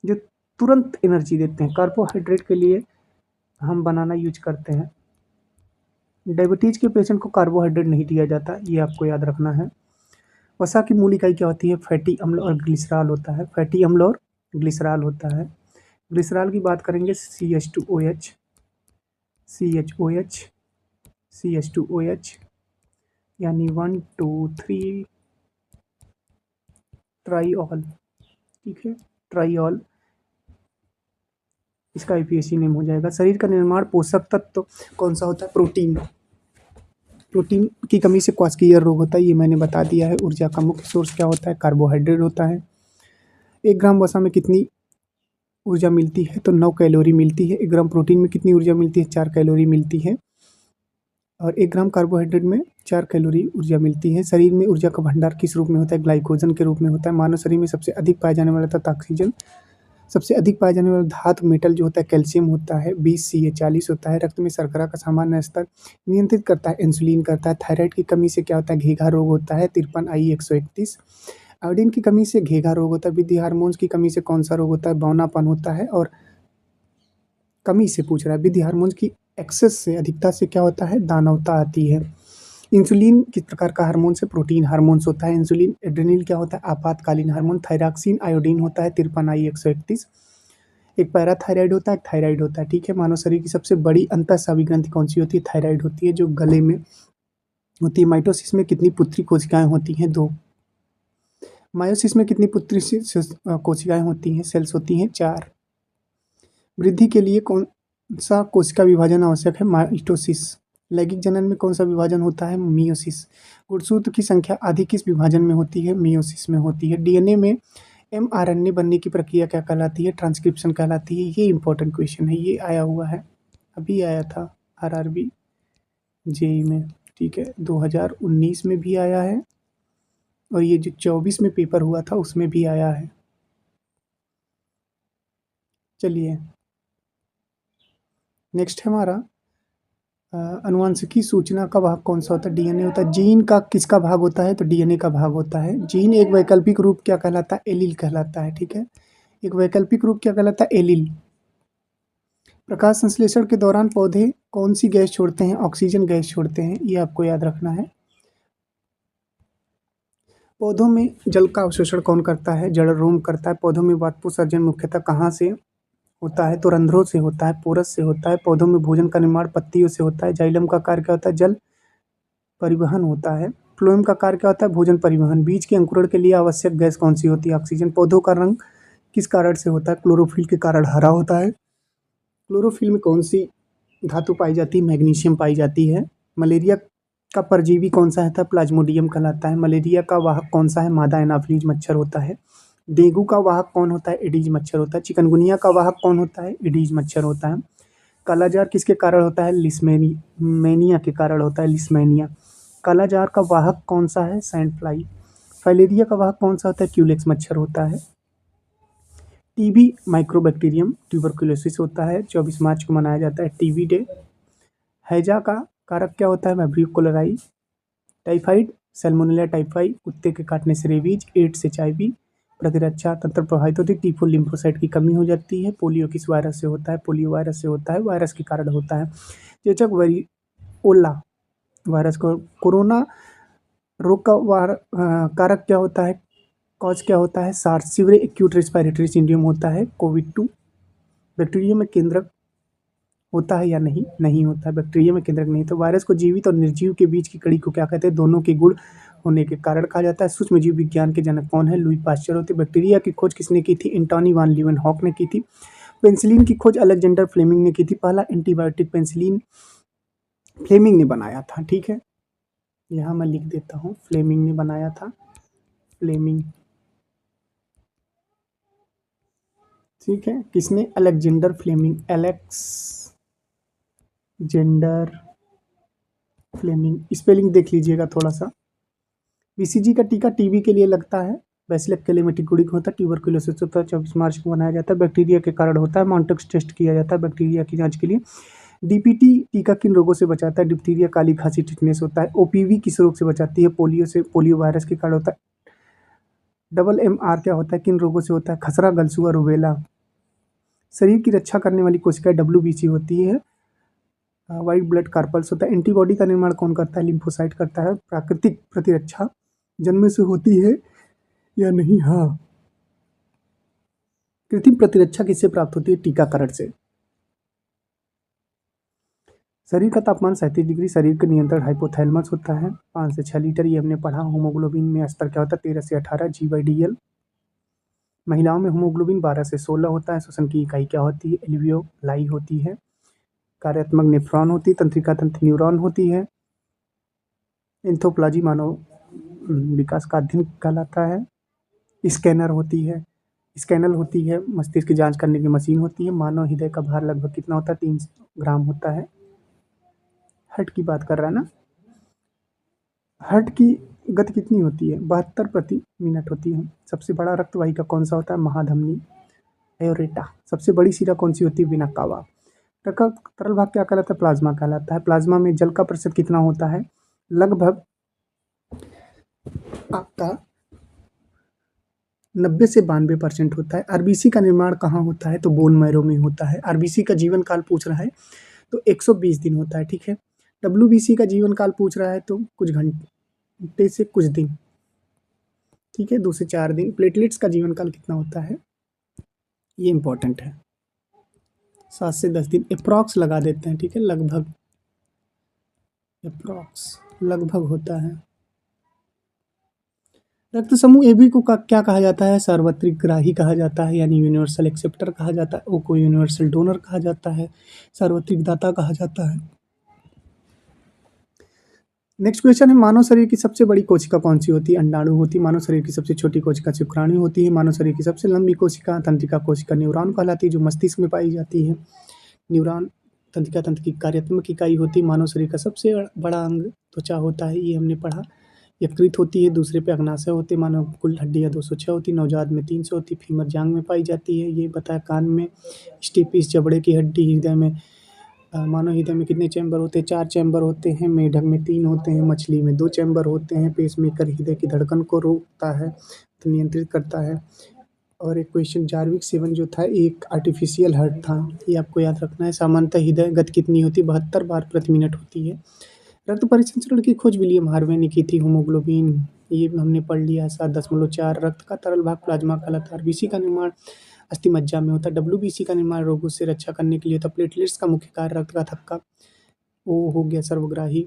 जो तुरंत एनर्जी देते हैं। कार्बोहाइड्रेट के लिए हम बनाना यूज करते हैं। डायबिटीज के पेशेंट को कार्बोहाइड्रेट नहीं दिया जाता, ये आपको याद रखना है। वसा की मूल इकाई क्या होती है? फैटी अम्ल और ग्लिसरॉल होता है। फैटी अम्ल और ग्लिसरॉल होता है। ग्लिसरॉल की बात करेंगे CH2OH, CHOH, CH2OH, यानी 1 2 3 ट्राईऑल, ठीक है, ट्राईऑल इसका IPSC नेम हो जाएगा। शरीर का निर्माण पोषक तत्व कौन सा होता है? प्रोटीन। प्रोटीन की कमी से क्वाशकियर रोग होता है, ये मैंने बता दिया है। ऊर्जा का मुख्य सोर्स क्या होता है? कार्बोहाइड्रेट होता है। 1 ग्राम वसा में कितनी ऊर्जा मिलती है? तो 9 कैलोरी मिलती है। 1 ग्राम प्रोटीन में कितनी ऊर्जा मिलती है? 4 कैलोरी मिलती है। और 1 ग्राम कार्बोहाइड्रेट में 4 कैलोरी ऊर्जा मिलती है। शरीर में ऊर्जा का भंडार किस रूप में होता है? ग्लाइकोजन के रूप में होता है। मानव शरीर में सबसे अधिक पाया जाने वाला तत्व ऑक्सीजन, सबसे अधिक पाया जाने वाला धातु मेटल जो होता है कैल्शियम होता है, 20 Ca40 होता है। रक्त में शर्करा का सामान्य स्तर नियंत्रित करता है, इंसुलिन करता है। थायराइड की कमी से क्या होता है? घेघा रोग होता है, 53I131। आयोडीन की कमी से घेघा रोग होता है। विद्धि हार्मोन्स की कमी से कौन सा रोग होता है? बौनापन होता है। और कमी से पूछ रहा है, विद्धि हार्मोन्स की एक्सेस से, अधिकता से क्या होता है? दानवता आती है। इंसुलिन किस प्रकार का हार्मोन से? प्रोटीन हार्मोन्स होता है इंसुलिन। एड्रेनल क्या होता है? आपातकालीन हार्मोन। थायरॉक्सिन आयोडीन होता है, 53I131। एक पैराथायराइड होता है, एक थायराइड होता है, ठीक है। मानव शरीर की सबसे बड़ी अंतःस्रावी ग्रंथि कौन सी होती है? थायराइड होती है, जो गले में होती है। माइटोसिस में कितनी पुत्री कोशिकाएं होती हैं? 2। मायोसिस में कितनी पुत्री कोशिकाएं होती हैं? सेल्स होती हैं 4। वृद्धि के लिए कौन सा कोशिका विभाजन आवश्यक है? माइटोसिस। लैंगिक जनन में कौन सा विभाजन होता है? मियोसिस। गुणसूत्र की संख्या आदि किस विभाजन में होती है? मियोसिस में होती है। डीएनए में mRNA बनने की प्रक्रिया क्या कहलाती है? ट्रांसक्रिप्शन कहलाती है। ये इंपॉर्टेंट क्वेश्चन है, ये आया हुआ है, अभी आया था RRB जेई में, ठीक है। 2019 में भी आया है, और ये जो 24 में पेपर हुआ था उसमें भी आया है। चलिए नेक्स्ट है हमारा अनुवांशिकी सूचना का भाग कौन सा होता है? डीएनए होता है। जीन का किसका भाग होता है? तो डीएनए का भाग होता है। जीन एक वैकल्पिक रूप क्या कहलाता है? एलील कहलाता है, ठीक है। एक वैकल्पिक रूप क्या कहलाता है? एलील। प्रकाश संश्लेषण के दौरान पौधे कौन सी गैस छोड़ते हैं? ऑक्सीजन गैस छोड़ते हैं, ये आपको याद रखना है। पौधों में जल का अवशोषण कौन करता है? जड़रोम करता है। पौधों में वाष्पोत्सर्जन मुख्यतः कहाँ से होता है? तो रंध्रों से होता है, पोरस से होता है। पौधों में भोजन का निर्माण पत्तियों से होता है। जाइलम का कार्य क्या होता है? जल परिवहन होता है। फ्लोएम का कार्य क्या होता है? भोजन परिवहन। बीज के अंकुरण के लिए आवश्यक गैस कौन सी होती है? ऑक्सीजन। पौधों का रंग किस कारण से होता है? क्लोरोफिल के कारण हरा होता है। क्लोरोफिल में कौन सी धातु पाई जाती है? मैग्नीशियम पाई जाती है। मलेरिया का परजीवी कौन सा है? प्लाज्मोडियम कहलाता है। मलेरिया का वाहक कौन सा है? मादा एनाफिलीज मच्छर होता है। डेंगू का वाहक कौन होता है? एडीज मच्छर होता है। चिकनगुनिया का वाहक कौन होता है? एडीज मच्छर होता है। कालाजार किसके कारण होता है? लिस्मेनिया के कारण होता है, लिस्मेनिया। कालाजार का वाहक कौन सा है? Sand fly. फाइलेरिया का वाहक कौन सा होता है? क्यूलेक्स मच्छर होता है। टीबी माइक्रोबैक्टीरियम ट्यूबरकुलोसिस होता है। 24 मार्च को मनाया जाता है टीबी डे। हैजा का कारक क्या होता है? वैब्रियो कोलेराई। टाइफाइड सैल्मोनेला टाइफाई, कुत्ते के काटने से रेबीज, एड्स HIV। प्रतिरक्षा तंत्र प्रभावित होती है। टीफो लिम्फोसाइट की कमी हो जाती है। पोलियो किस वायरस से होता है? पोलियो वायरस से होता है, वायरस के कारण होता है। चेचक वेरिओला वायरस को। कोरोना रोग का कारक क्या होता है? कॉज क्या होता है? SARS. Severe acute respiratory syndrome होता है कोविड-2। बैक्टीरिया में केंद्रक होता है या नहीं? नहीं होता है, बैक्टीरिया में केंद्रक नहीं। तो वायरस को जीवित और निर्जीव के बीच की कड़ी को क्या कहते हैं? दोनों के गुण होने के कारण कहा जाता है। सूक्ष्म जीव विज्ञान के जनक कौन है? लुई पास्चर होते। बैक्टीरिया की खोज किसने की थी? एंटोनी वान लीeuwenhoek ने की थी। पेनिसिलिन की खोज अलेक्जेंडर फ्लेमिंग ने की थी। पहला एंटीबायोटिक पेनिसिलिन फ्लेमिंग ने बनाया था, ठीक है। यहाँ मैं लिख देता हूँ, फ्लेमिंग ने बनाया था, फ्लेमिंग, ठीक है। किसने? अलेक्जेंडर फ्लेमिंग, जेंडर फ्लेमिंग। स्पेलिंग देख लीजिएगा थोड़ा सा। BCG का टीका टीबी के लिए लगता है। बैसिलस कैलेमेटिकोडिक होता है। ट्यूबरकुलोसिस होता है, 24 मार्च को मनाया जाता है। बैक्टीरिया के कारण होता है। मॉन्टेक्स टेस्ट किया जाता है बैक्टीरिया की जांच के लिए। DPT टीका किन रोगों से बचाता है? डिप्थीरिया, काली खांसी, टिटनेस होता है। OPV किस रोग से बचाती है? पोलियो से, पोलियो वायरस के कारण होता है। MMR क्या होता है? किन रोगों से होता है? खसरा, गलसुआ, रुबेला। शरीर की रक्षा करने वाली कोशिका WBC होती है। वाइट ब्लड कार्पल्स होता है। एंटीबॉडी का निर्माण कौन करता है? लिम्फोसाइट करता है। प्राकृतिक प्रतिरक्षा जन्म से होती है या नहीं? हाँ, कृत्रिम प्रतिरक्षा किससे प्राप्त होती है? टीकाकरण से। शरीर का तापमान 37 डिग्री, शरीर का नियंत्रण हाइपोथैलेमस होता है। 5 से 6 लीटर, ये हमने पढ़ा। हीमोग्लोबिन में स्तर क्या होता है? 13 से 18 जी/dl। महिलाओं में हीमोग्लोबिन 12 से 16 होता है। श्वसन की इकाई क्या होती है? एल्वियोलाई होती है। कार्यात्मक नेफ्रॉन होती है। तंत्रिका तंत्र न्यूरॉन होती है। एंथोप्लाजी मानव विकास का अध्ययन कहलाता है। स्कैनर होती है। स्कैनल होती है, मस्तिष्क की जांच करने की मशीन होती है। मानव हृदय का भार लगभग कितना होता है? 3 ग्राम होता है। हार्ट की बात कर रहा है ना? हार्ट की गति कितनी होती है? 72 प्रति मिनट होती है। सबसे बड़ा रक्त वाहिका कौन सा होता है? महाधमनी, एयोरेटा। सबसे बड़ी शिरा कौन सी होती है? Vena cava. तरल भाग क्या कहलाता है? प्लाज्मा कहलाता है। प्लाज्मा में जल का प्रतिशत कितना होता है? लगभग आपका 90 से 92% होता है। आरबीसी का निर्माण कहाँ होता है? तो बोन मैरो में होता है। आरबीसी का जीवन काल पूछ रहा है तो 120 दिन होता है, ठीक है। डब्ल्यूबीसी का जीवन काल पूछ रहा है तो कुछ घंटे से कुछ दिन, ठीक है, 2 से 4 दिन। प्लेटलेट्स का जीवन काल कितना होता है? ये इंपॉर्टेंट है, 7 से 10 दिन अप्रॉक्स लगा देते हैं, ठीक है। लगभग, अप्रॉक्स, लगभग होता है। रक्त समूह एबी को क्या कहा जाता है? सार्वत्रिक ग्राही कहा जाता है, यानी यूनिवर्सल एक्सेप्टर कहा जाता है। ओ को यूनिवर्सल डोनर कहा जाता है। सार्वत्रिक दाता कहा जाता है। नेक्स्ट क्वेश्चन है, मानव शरीर की सबसे बड़ी कोशिका कौन सी होती है? अंडाणु होती है। मानव शरीर की सबसे छोटी कोशिका शुक्राणु होती है। मानव शरीर की सबसे लंबी कोशिका तंत्रिका कोशिका न्यूरॉन कहलाती है, जो मस्तिष्क में पाई जाती है। न्यूरॉन तंत्रिका तंत्र की कार्यात्मक इकाई होती है। मानव शरीर का सबसे बड़ा अंग त्वचा होता है, ये हमने पढ़ा। यकृत होती है, दूसरे पे अग्नाशय होते हैं। मानव कुल हड्डियाँ 206 होती है। नवजात में 300 होती है। फीमर जांघ में पाई जाती है, ये बताया। कान में स्टेपिस जबड़े की हड्डी। हृदय में मानव हृदय में कितने चैम्बर होते हैं? 4 चैम्बर होते हैं। मेढक में 3 होते हैं। मछली में 2 चैम्बर होते हैं। पेसमेकर हृदय की धड़कन को रोकता है, तो नियंत्रित करता है। और एक क्वेश्चन, जार्विक 7 जो था एक आर्टिफिशियल हार्ट था, ये आपको याद रखना है। सामान्यतः हृदय गति कितनी होती है? 72 बार प्रति मिनट होती है। रक्त परिसंचरण की खोज विलियम हार्वे ने की थी। हीमोग्लोबिन ये हमने पढ़ लिया, 7.4। रक्त का तरल भाग प्लाज्मा कहलाता है। आरबीसी का निर्माण अस्थिमज्जा में होता है। डब्ल्यूबीसी का निर्माण रोगों से रक्षा करने के लिए होता है। प्लेटलेट्स का मुख्य कार्य रक्त का थक्का, वो हो गया सर्वग्राही,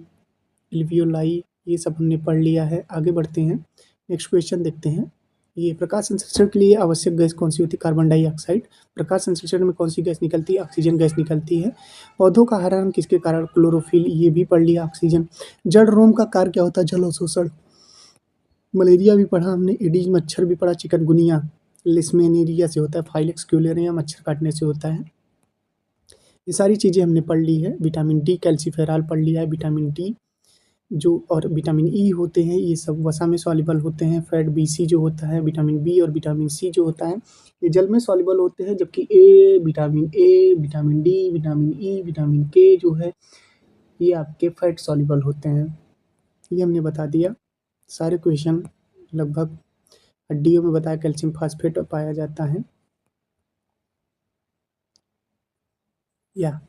एल्वियोलाई, ये सब हमने पढ़ लिया है। आगे बढ़ते हैं, नेक्स्ट क्वेश्चन देखते हैं। ये प्रकाश संश्लेषण के लिए आवश्यक गैस कौन सी होती है? Carbon dioxide. प्रकाश संश्लेषण में कौन सी गैस निकलती है? ऑक्सीजन गैस निकलती है। पौधों का हरण किसके कारण? क्लोरोफिल, ये भी पढ़ लिया। ऑक्सीजन। जड़ रोम का कार्य क्या होता है? जल अवशोषण। मलेरिया भी पढ़ा हमने। एडीज मच्छर भी पढ़ा। चिकनगुनिया लिस्मेनिरिया से होता है। फाइलेक्स क्यूलेरिया मच्छर काटने से होता है। ये सारी चीज़ें हमने पढ़ ली है। विटामिन डी, कैल्सीफेराल पढ़ लिया है। विटामिन डी जो और विटामिन ई होते हैं, ये सब वसा में सॉल्युबल होते हैं। फैट बी जो होता है, विटामिन बी और विटामिन सी जो होता है, ये जल में सॉल्युबल होते हैं। जबकि A, vitamin D, vitamin E, vitamin K जो है, ये आपके फैट सॉल्युबल होते हैं। ये हमने बता दिया। सारे क्वेश्चन लगभग। हड्डियों में बताया कैल्शियम फास्फेट पाया जाता है। या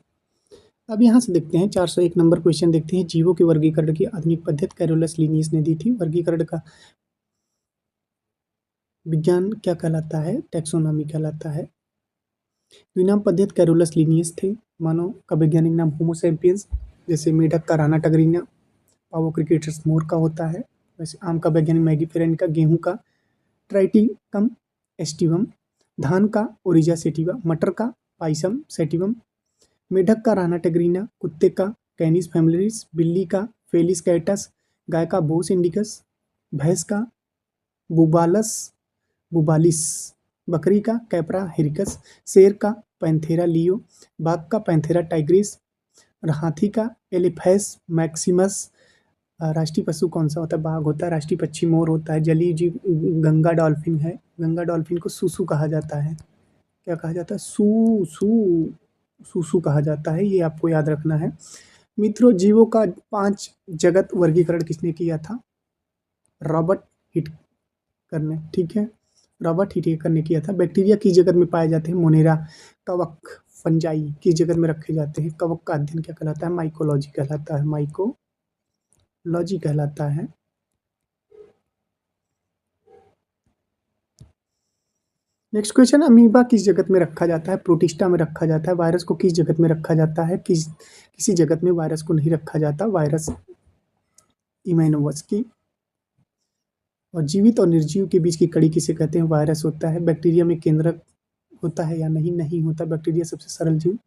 अब यहाँ से देखते हैं 401 नंबर क्वेश्चन देखते हैं। जीवों के वर्गीकरण की आधुनिक पद्धति कैरोलस लिनियस ने दी थी। वर्गीकरण का विज्ञान क्या कहलाता है? टैक्सोनॉमी कहलाता है। द्विनाम पद्धति कैरोलस लिनियस थे। मानव का वैज्ञानिक नाम होमो सैपियंस, जैसे मेढक का राना टगरीना, पावो क्रिकेटर्स मोर का होता है। वैसे आम का वैज्ञानिक मैगी फेरेन का, गेहूं का ट्राइटिकम एस्टिवम, धान का ओरिजा सेटिवा, मटर का पाइसम सेटिवम, मेढक का राना टेग्रीना, कुत्ते का कैनिस फैमिलिस, बिल्ली का फेलिस कैटस, गाय का बोस इंडिकस, भैंस का बुबालस बुबालिस, बकरी का कैपरा हिरिकस, शेर का पैंथेरा लियो, बाघ का पैंथेरा टाइग्रिस, और हाथी का एलिफैस मैक्सिमस। राष्ट्रीय पशु कौन सा होता है? बाघ होता है। राष्ट्रीय पक्षी मोर होता है। जलीय जीव गंगा डॉल्फिन है। गंगा डॉल्फिन को सूसू कहा जाता है। क्या कहा जाता है? सूसू कहा जाता है, ये आपको याद रखना है। मित्रों, जीवों का 5 जगत वर्गीकरण किसने किया था? रॉबर्ट हिटकर ने, ठीक है। रॉबर्ट हिटकर ने किया था। बैक्टीरिया किस जगत में पाए जाते हैं? मोनेरा। कवक फंजाई किस जगत में रखे जाते हैं? कवक का अध्ययन क्या कहलाता है? माइकोलॉजी कहलाता है। माइकोलॉजी कहलाता है। नेक्स्ट क्वेश्चन, अमीबा किस जगत में रखा जाता है? प्रोटिस्टा में रखा जाता है। वायरस को किस जगत में रखा जाता है? किसी जगत में वायरस को नहीं रखा जाता। वायरस इम्यूनोवस की। और जीवित और निर्जीव के बीच की कड़ी किसे कहते हैं? वायरस होता है। बैक्टीरिया में केंद्रक होता है या नहीं? नहीं होता। बैक्टीरिया सबसे सरल जीव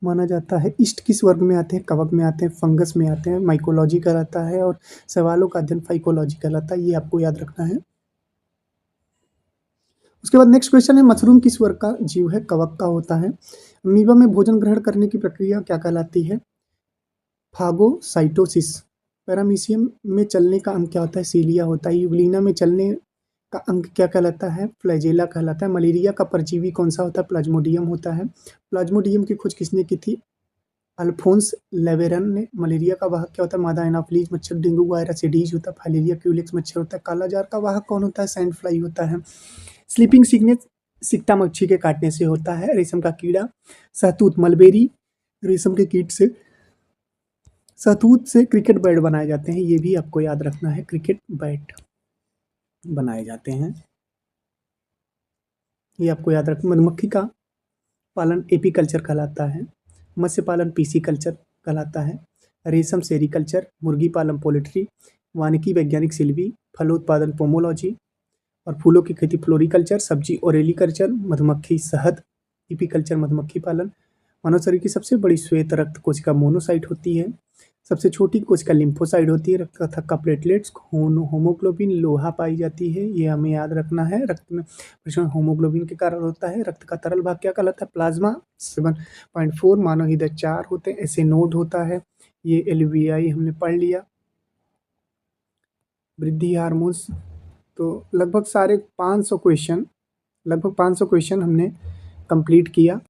माना जाता है। ईस्ट किस वर्ग में आते हैं? कवक में आते हैं, फंगस में आते हैं, माइकोलॉजी कहलाता है, और सवालों का अध्ययन फाइकोलॉजी कहलाता है। ये आपको याद रखना है। उसके बाद नेक्स्ट क्वेश्चन है, मशरूम किस वर्ग का जीव है? कवक का होता है। अमीबा में भोजन ग्रहण करने की प्रक्रिया क्या कहलाती है? फागोसाइटोसिस। पैरामीशियम में चलने का अंग क्या होता है? सीलिया होता है। यूग्लिना में चलने का अंग क्या कहलाता है? फ्लैजेला कहलाता है। मलेरिया का परजीवी कौन सा होता है? प्लाज्मोडियम होता है। प्लाज्मोडियम की खोज किसने की थी? अल्फोंस लेवेरन ने। मलेरिया का वाहक क्या होता है? मादा एनाफिलीज मच्छर। डेंगू वायरस एडीज होता है। फाइलेरिया क्यूलेक्स मच्छर होता है। कालाजार का वाहक कौन होता है? सैंड फ्लाई होता है। स्लीपिंग सिकनेस सिकटा मच्छी के काटने से होता है। रेशम का कीड़ा। शहतूत मलबेरी रेशम के कीट से। शहतूत से क्रिकेट बैट बनाए जाते हैं। ये भी आपको याद रखना है, क्रिकेट बैट बनाए जाते हैं, ये आपको याद रखना। मधुमक्खी का पालन एपीकल्चर कहलाता है। मत्स्य पालन पीसी कल्चर कहलाता है। रेशम सेरिकल्चर। मुर्गी पालन पोल्ट्री। वानिकी वैज्ञानिक सिल्वी। फलोत्पादन पोमोलॉजी। और फूलों की खेती फ्लोरिकल्चर। सब्जी ओरेलिकल्चर। मधुमक्खी शहद एपीकल्चर मधुमक्खी पालन। मानव शरीर की सबसे बड़ी श्वेत रक्त कोशिका मोनोसाइट होती है। सबसे छोटी कोशिका लिम्फोसाइट होती है। रक्त थक्का प्लेटलेट्स। होमोग्लोबिन लोहा पाई जाती है, ये हमें याद रखना है। रक्त में प्रसरण होमोग्लोबिन के कारण होता है। रक्त का तरल भाग क्या कहलाता है? प्लाज्मा। 7.4 मानव हृदय 4 होते हैं। ऐसे नोड होता है। ये एलवीआई हमने पढ़ लिया। वृद्धि हार्मोन्स। तो लगभग 550 क्वेश्चन हमने कंप्लीट किया।